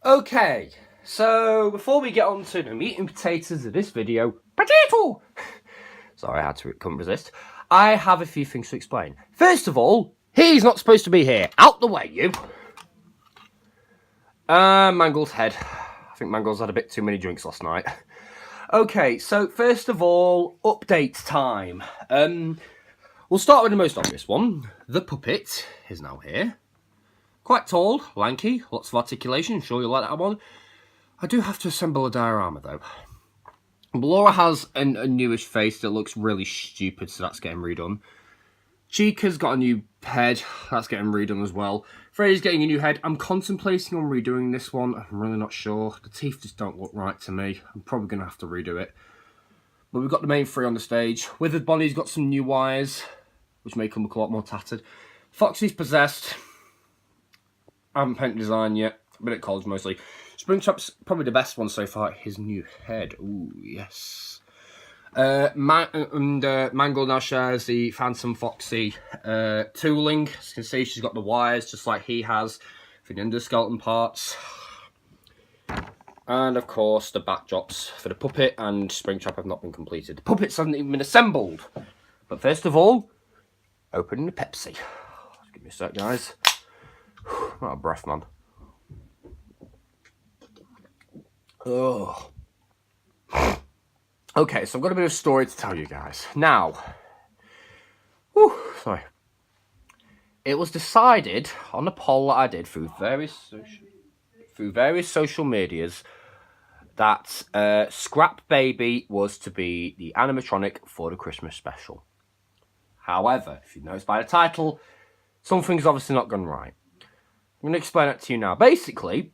Okay, so before we get on to the meat and potatoes of this video, potato! Sorry, couldn't resist. I have a few things to explain. First of all, he's not supposed to be here. Out the way, you! Mangle's head. I think Mangle's had a bit too many drinks last night. Okay, so first of all, update time. We'll start with the most obvious one. The puppet is now here. Quite tall, lanky, lots of articulation. Sure you'll like that one. I do have to assemble a diorama though. Laura has a newish face that looks really stupid, so that's getting redone. Chica's got a new head, that's getting redone as well. Freddy's getting a new head. I'm contemplating on redoing this one. I'm really not sure. The teeth just don't look right to me. I'm probably going to have to redo it. But we've got the main three on the stage. Withered Bonnie's got some new wires, which make him look a lot more tattered. Foxy's possessed. I haven't painted design yet. Been at college mostly. Springtrap's probably the best one so far. His new head. Ooh, yes. Mangle now shares the Phantom Foxy tooling. As you can see, she's got the wires just like he has for the endoskeleton parts. And of course, the backdrops for the puppet and Springtrap have not been completed. The puppets haven't even been assembled. But first of all, opening the Pepsi. Just give me a sec, guys. I'm out of breath, man. Oh. Okay, so I've got a bit of a story to tell you guys. Now, it was decided on a poll that I did through various social medias that Scrap Baby was to be the animatronic for the Christmas special. However, if you notice by the title, something's obviously not gone right. I'm going to explain it to you now. Basically,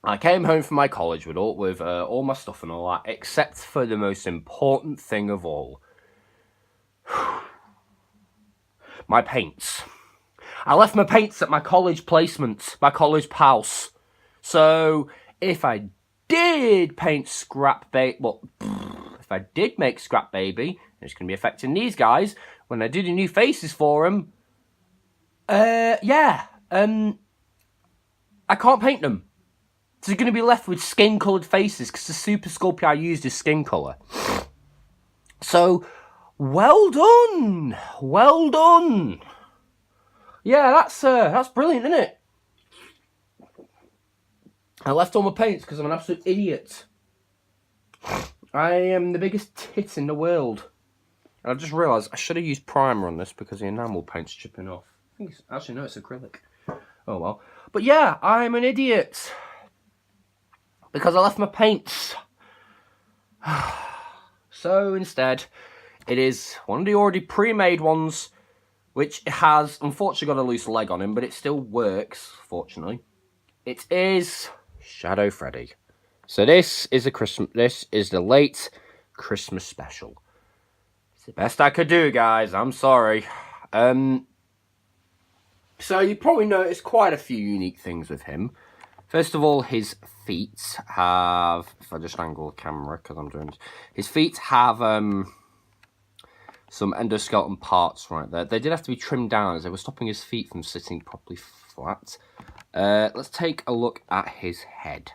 I came home from my college with all my stuff and all that, except for the most important thing of all. My paints. I left my paints at my college placement, my college house. So, if I did paint Scrap Baby, if I did make Scrap Baby, it's going to be affecting these guys when I do the new faces for them. I can't paint them. So you're going to be left with skin-coloured faces because the Super Sculpey I used is skin colour. So, well done! Well done! Yeah, that's brilliant, isn't it? I left all my paints because I'm an absolute idiot. I am the biggest tit in the world. And I just realised I should have used primer on this because the enamel paint's chipping off. I think actually, no, it's acrylic. Oh well. But yeah, I'm an idiot. Because I left my paints. So instead, it is one of the already pre-made ones, which has unfortunately got a loose leg on him, but it still works, fortunately. It is Shadow Freddy. So this is the late Christmas special. It's the best I could do, guys. I'm sorry. So you probably noticed quite a few unique things with him. First of all, his feet have, if I just angle the camera, because I'm doing this, his feet have some endoskeleton parts right there. They did have to be trimmed down as they were stopping his feet from sitting properly flat. Let's take a look at his head.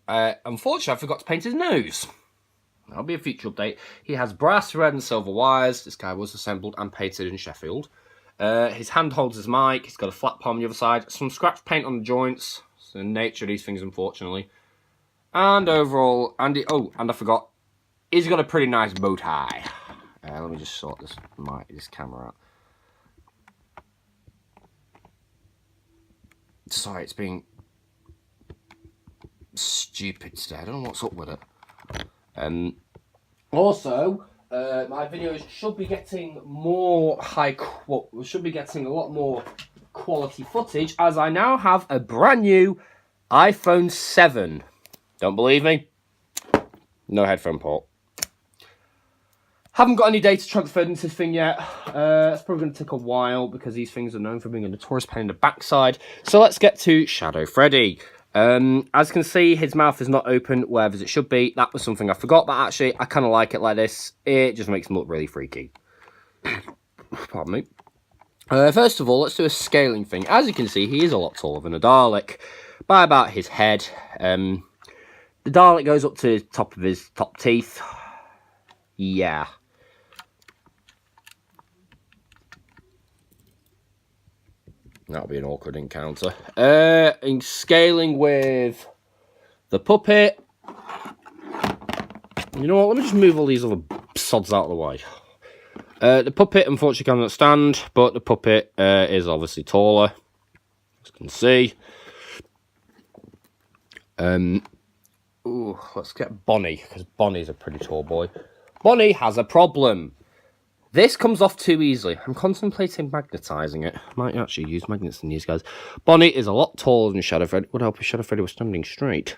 Unfortunately, I forgot to paint his nose. That'll be a future update. He has brass, red and silver wires. This guy was assembled and painted in Sheffield. His hand holds his mic. He's got a flat palm on the other side. Some scratch paint on the joints. It's the nature of these things, unfortunately. And overall, and I forgot, he's got a pretty nice bow tie. Let me just sort this camera out. Sorry, it's being stupid today. I don't know what's up with it. Also, my videos should be getting a lot more quality footage, as I now have a brand new iPhone 7. Don't believe me? No headphone port. Haven't got any data transferred into this thing yet. It's probably going to take a while because these things are known for being a notorious pain in the backside. So let's get to Shadow Freddy. As you can see, his mouth is not open wherever it should be. That was something I forgot, but actually, I kind of like it like this. It just makes him look really freaky. Pardon me. First of all, let's do a scaling thing. As you can see, he is a lot taller than a Dalek by about his head. The Dalek goes up to the top of his top teeth. Yeah. That'll be an awkward encounter. In scaling with the puppet. You know what? Let me just move all these other sods out of the way. The puppet, unfortunately, cannot stand, but the puppet is obviously taller, as you can see. Ooh, let's get Bonnie, because Bonnie's a pretty tall boy. Bonnie has a problem. This comes off too easily. I'm contemplating magnetising it. I might actually use magnets in these guys. Bonnie is a lot taller than Shadow Freddy. Would help if Shadow Freddy was standing straight.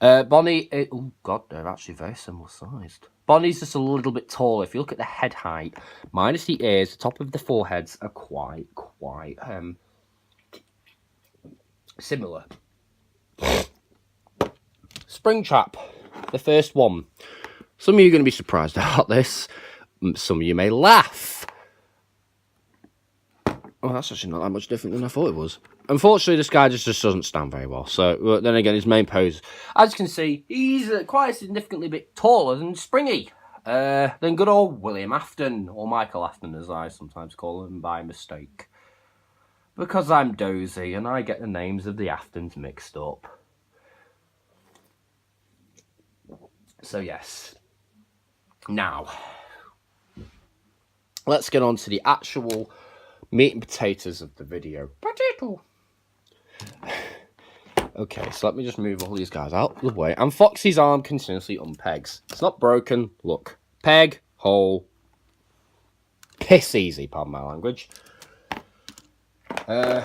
Bonnie, oh god, they're actually very similar sized. Bonnie's just a little bit taller. If you look at the head height, minus the ears, the top of the foreheads are quite similar. Springtrap, the first one. Some of you are going to be surprised about this. Some of you may laugh. Oh, that's actually not that much different than I thought it was. Unfortunately, this guy just doesn't stand very well. So, then again, his main pose, as you can see, he's quite significantly a bit taller than Springy. Than good old William Afton, or Michael Afton, as I sometimes call him by mistake. Because I'm dozy, and I get the names of the Aftons mixed up. So, yes. Now, let's get on to the actual meat and potatoes of the video. Potato! Okay, so let me just move all these guys out of the way. And Foxy's arm continuously unpegs. It's not broken. Look. Peg, hole. Piss easy, pardon my language. And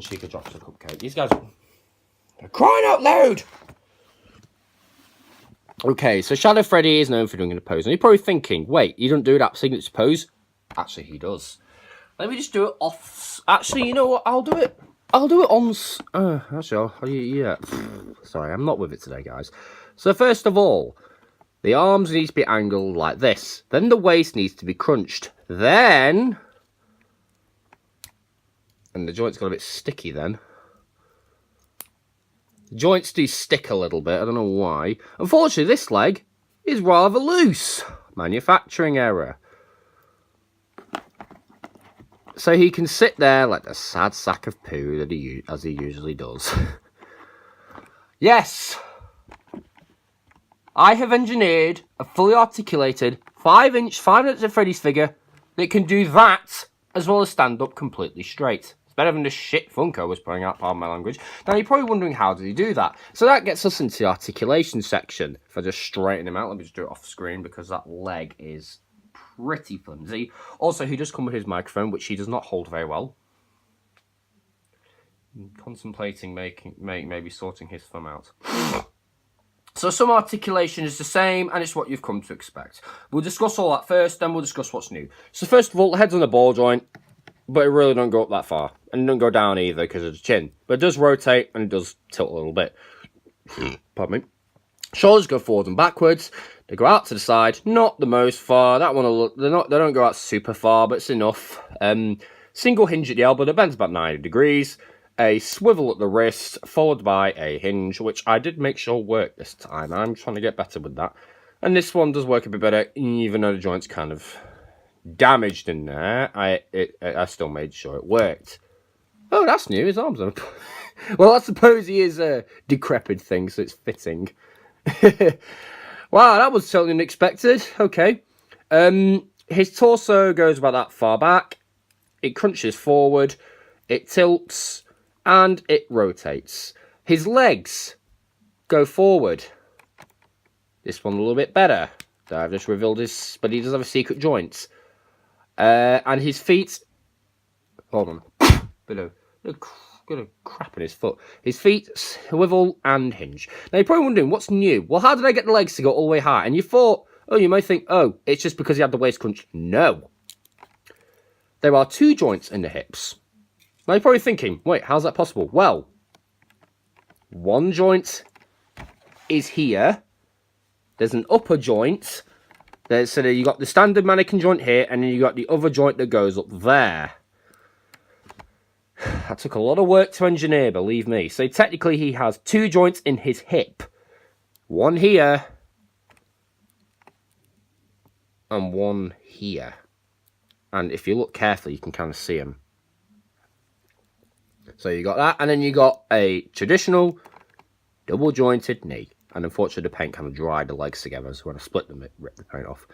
Chica drops a cupcake. These guys are crying out loud! Okay, so Shadow Freddy is known for doing a pose. And you're probably thinking, wait, you don't do that signature pose? Actually, he does. Let me just do it off. Actually, you know what? I'll do it on. Yeah. Sorry, I'm not with it today, guys. So first of all, the arms need to be angled like this. Then the waist needs to be crunched. Then, and the joints got a bit sticky. Then the joints do stick a little bit. I don't know why. Unfortunately, this leg is rather loose. Manufacturing error. So he can sit there like a sad sack of poo that as he usually does. Yes! I have engineered a fully articulated 5-inch, 5 Nights at Freddy's figure that can do that as well as stand up completely straight. It's better than the shit Funko was putting out, pardon my language. Now you're probably wondering, how did he do that? So that gets us into the articulation section. If I just straighten him out, let me just do it off screen because that leg is pretty flimsy. Also, he does come with his microphone, which he does not hold very well. I'm contemplating maybe sorting his thumb out. So some articulation is the same, and it's what you've come to expect. We'll discuss all that first, then we'll discuss what's new. So first of all, the head's on the ball joint, but it really don't go up that far. And it don't go down either because of the chin. But it does rotate, and it does tilt a little bit. Pardon me. Shoulders go forward and backwards. They go out to the side, not the most far. That one, they don't go out super far, but it's enough. Single hinge at the elbow that bends about 90 degrees. A swivel at the wrist, followed by a hinge, which I did make sure worked this time. I'm trying to get better with that. And this one does work a bit better, even though the joint's kind of damaged in there. I still made sure it worked. Oh, that's new. His arms are... Well, I suppose he is a decrepit thing, so it's fitting. Wow, that was totally unexpected. Okay. His torso goes about that far back. It crunches forward. It tilts. And it rotates. His legs go forward. This one a little bit better. I've just revealed his... But he does have a secret joint. And his feet... Hold on. Bit of crap in his foot. His feet swivel and hinge. Now you're probably wondering, what's new? Well, how did I get the legs to go all the way high? And you thought, oh, you might think, oh, it's just because he had the waist crunch. No. There are 2 joints in the hips. Now you're probably thinking, wait, how's that possible? Well, one joint is here. There's an upper joint. So you got the standard mannequin joint here, and then you got the other joint that goes up there. That took a lot of work to engineer, believe me. So technically he has 2 joints in his hip. One here. And one here. And if you look carefully, you can kind of see them. So you got that, and then you got a traditional double jointed knee. And unfortunately, the paint kind of dried the legs together, so when I split them, it ripped the paint off.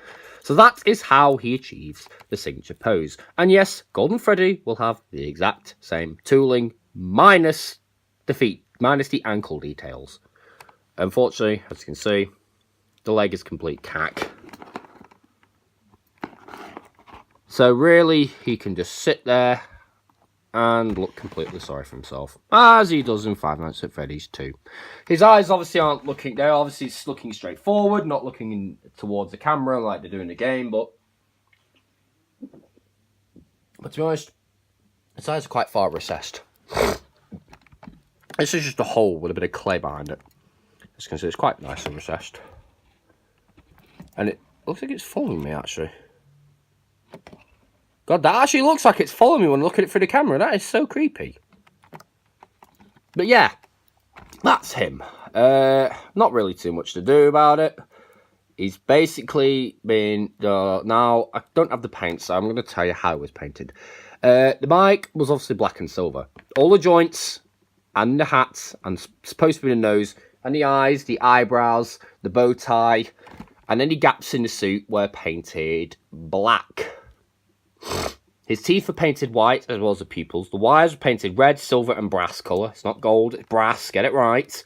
So that is how he achieves the signature pose. And yes, Golden Freddy will have the exact same tooling, minus the feet, minus the ankle details. Unfortunately, as you can see, the leg is complete cack. So really, he can just sit there and look completely sorry for himself, as he does in Five Nights at Freddy's 2. His eyes obviously aren't looking, they're obviously looking straight forward, not looking towards the camera like they do in the game, but to be honest, his eyes are quite far recessed. This is just a hole with a bit of clay behind it. As you can see, it's quite nice and recessed. And it looks like it's following me, actually. God, that actually looks like it's following me when I look at it through the camera. That is so creepy. But yeah, that's him. Not really too much to do about it. He's basically been... now, I don't have the paint, so I'm going to tell you how it was painted. The mic was obviously black and silver. All the joints and the hats, and supposed to be the nose, and the eyes, the eyebrows, the bow tie, and any gaps in the suit were painted black. His teeth were painted white, as well as the pupils. The wires were painted red, silver, and brass colour. It's not gold, it's brass. Get it right.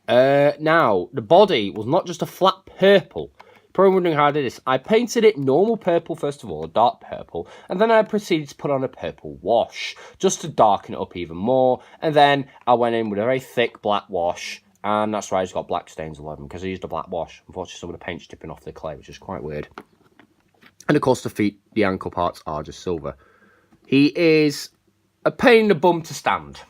Now, the body was not just a flat purple. You're probably wondering how I did this. I painted it normal purple, first of all, a dark purple. And then I proceeded to put on a purple wash, just to darken it up even more. And then I went in with a very thick black wash. And that's why he's got black stains all over him, because I used a black wash. Unfortunately, some of the paint's dripping off the clay, which is quite weird. And of course, the feet, the ankle parts are just silver. He is a pain in the bum to stand.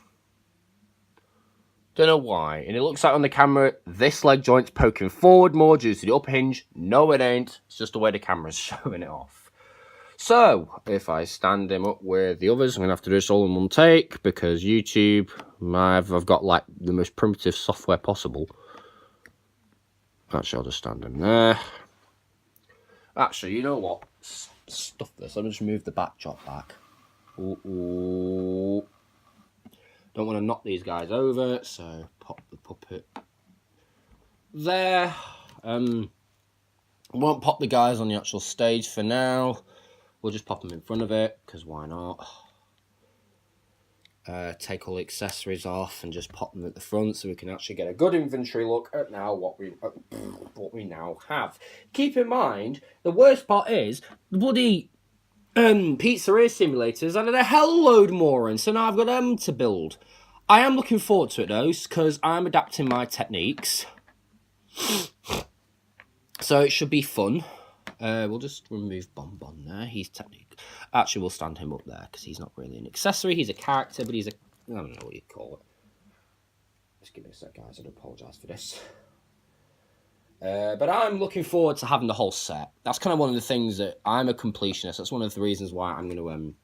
Don't know why. And it looks like on the camera, this leg joint's poking forward more due to the up hinge. No, it ain't. It's just the way the camera's showing it off. So, if I stand him up with the others, I'm going to have to do this all in one take, because YouTube, I've got like the most primitive software possible. Actually, I'll just stand him there. Actually, you know what? Stuff this. Let me just move the backdrop back. Ooh. Don't want to knock these guys over, so pop the puppet there. Won't pop the guys on the actual stage for now. We'll just pop them in front of it, because why not? Take all the accessories off and just pop them at the front so we can actually get a good inventory look at now what we now have. Keep in mind, the worst part is the bloody pizzeria simulators added a hell load more in, so now I've got them to build. I am looking forward to it though, because I'm adapting my techniques, so it should be fun. We'll just remove Bonbon there. He's technique. Actually, we'll stand him up there because he's not really an accessory. He's a character, but he's a... I don't know what you'd call it. Just give me a sec, guys. I do apologise for this. But I'm looking forward to having the whole set. That's kind of one of the things that... I'm a completionist. That's one of the reasons why I'm going to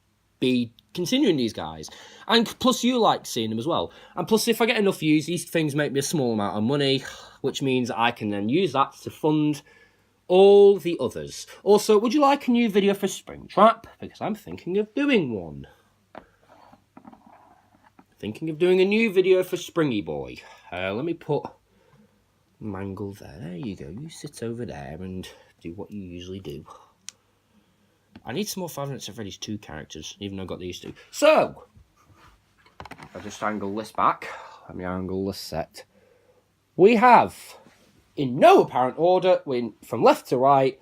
be continuing these guys. And plus, you like seeing them as well. And plus, if I get enough views, these things make me a small amount of money, which means I can then use that to fund all the others. Also, would you like a new video for Springtrap? Because I'm thinking of doing one. Thinking of doing a new video for Springy Boy. Let me put Mangle there. There you go. You sit over there and do what you usually do. I need some more Five Nights at Freddy's 2 characters, even though I got these two. So, I'll just angle this back. Let me angle the set. We have, in no apparent order, from left to right,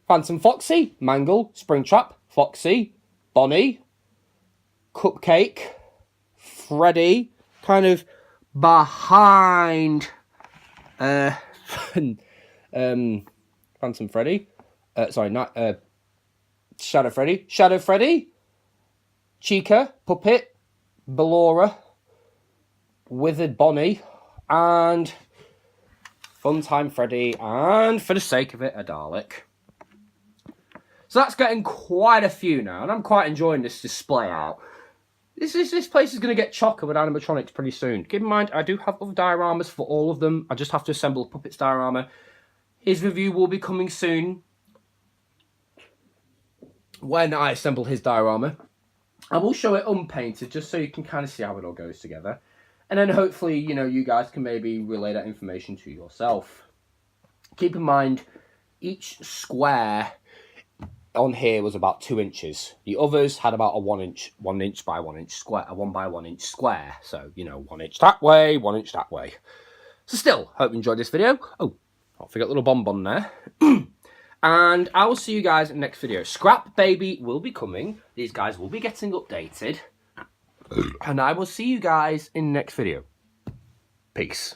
Phantom Foxy, Mangle, Springtrap, Foxy, Bonnie, Cupcake, Freddy, kind of behind Phantom Freddy. Shadow Freddy, Chica, Puppet, Ballora, Withered Bonnie, and Funtime Freddy, and for the sake of it, a Dalek. So that's getting quite a few now, and I'm quite enjoying this display out. This place is going to get chocker with animatronics pretty soon. Keep in mind, I do have other dioramas for all of them. I just have to assemble a Puppets diorama. His review will be coming soon. When I assemble his diorama, I will show it unpainted just so you can kind of see how it all goes together. And then hopefully, you know, you guys can maybe relay that information to yourself. Keep in mind, each square on here was about 2 inches. The others had about a 1 inch by 1 inch square, a 1 by 1 inch square. So, you know, 1 inch that way, 1 inch that way. So still, hope you enjoyed this video. Oh, don't forget a little bonbon there. And I will see you guys in the next video. Scrap Baby will be coming. These guys will be getting updated. And I will see you guys in the next video. Peace.